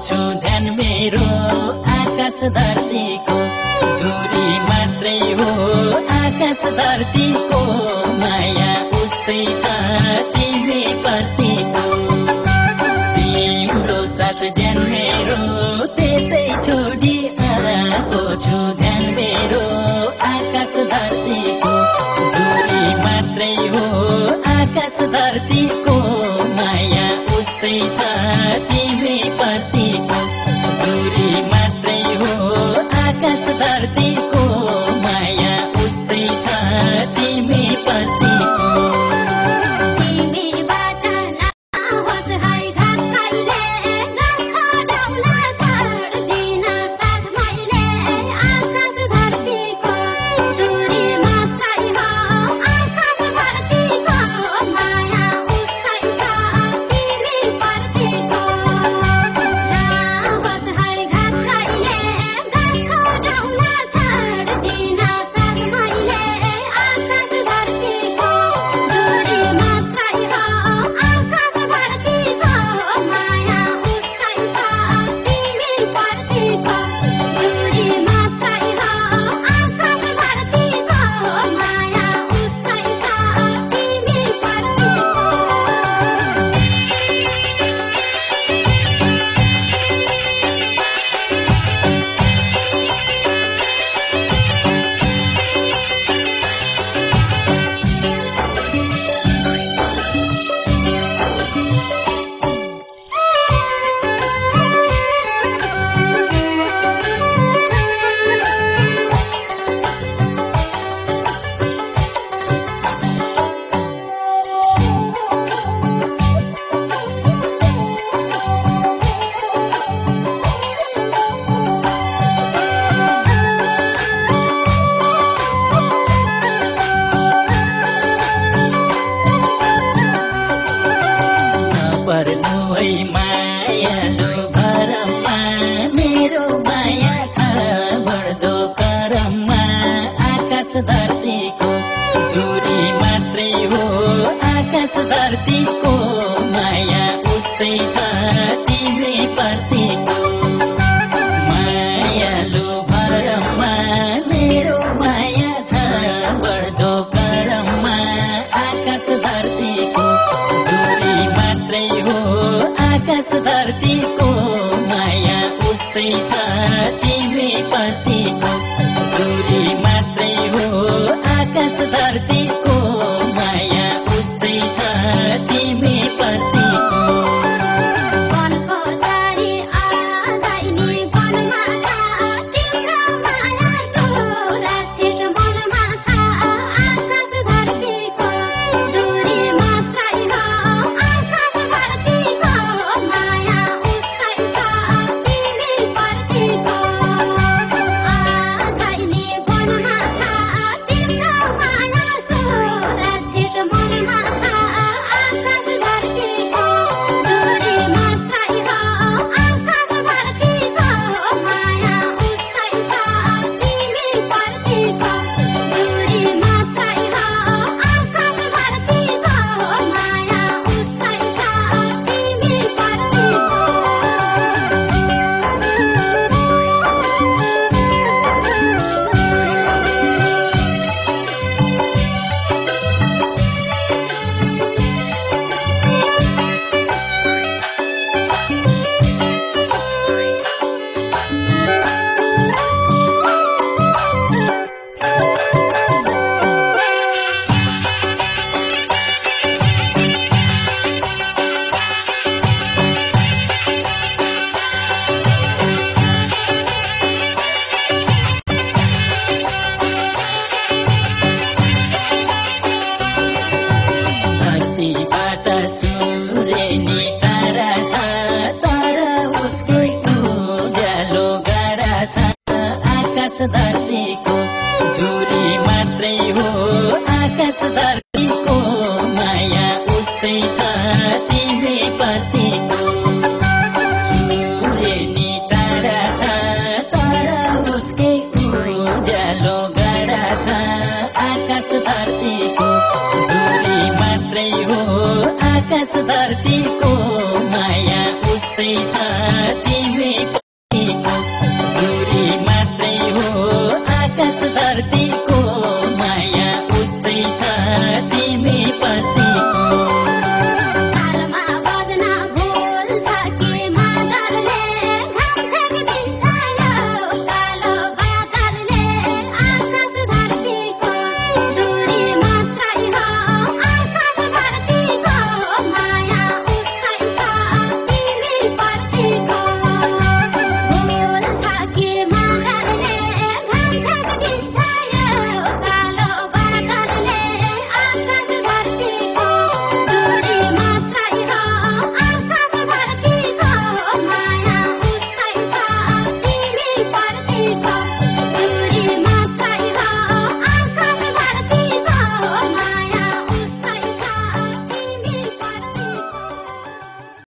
छु ध्यान मेरो आकाश धरतीको दूरी मात्रै हो आकाश धरतीको माया उस्तै छ तिमी प्रतिको तिम्रो साथ ज्यान मेरो त्यतै छोडी आएको छु ध्यान मेरो आकाश धरतीको दूरी मात्रै हो आकाश धरतीको माया उस्तै छ तिमी प्रतिको दूरी मात्रै हो आकाश धरतीको माया उस्तै छ तिमी प्रतिको मायालु भरमा मेरो माया छ बढ्दो करममा आकाश धरतीको दूरी मात्रै हो आकाश धरतीको माया उस्तै छ तिमी प्रतिको मायालु भरमा मेरो माया छ बढ्दो करममा आकाश धरतीको दूरी मात्रै हो आकाश धरतीको माया उस्तै छ तिमी प्रतिको दूरी मात्रै हो आकाश धरतीको माया उस्तै छ तिमी प्रतिको सूर्यनी तारा छ तर उसकै उज्यालो गाडा छ आकाश धरतीको दूरी मात्रै हो आकाश धरतीको माया उस्तै छ तिमी प्रतिको सूर्यनी तारा छ तर उसकै उज्यालो गाडा छ आकाश धरतीको दूरी मात्रै हो आकाश धरतीको माया उस्तै छ तिमी तिमी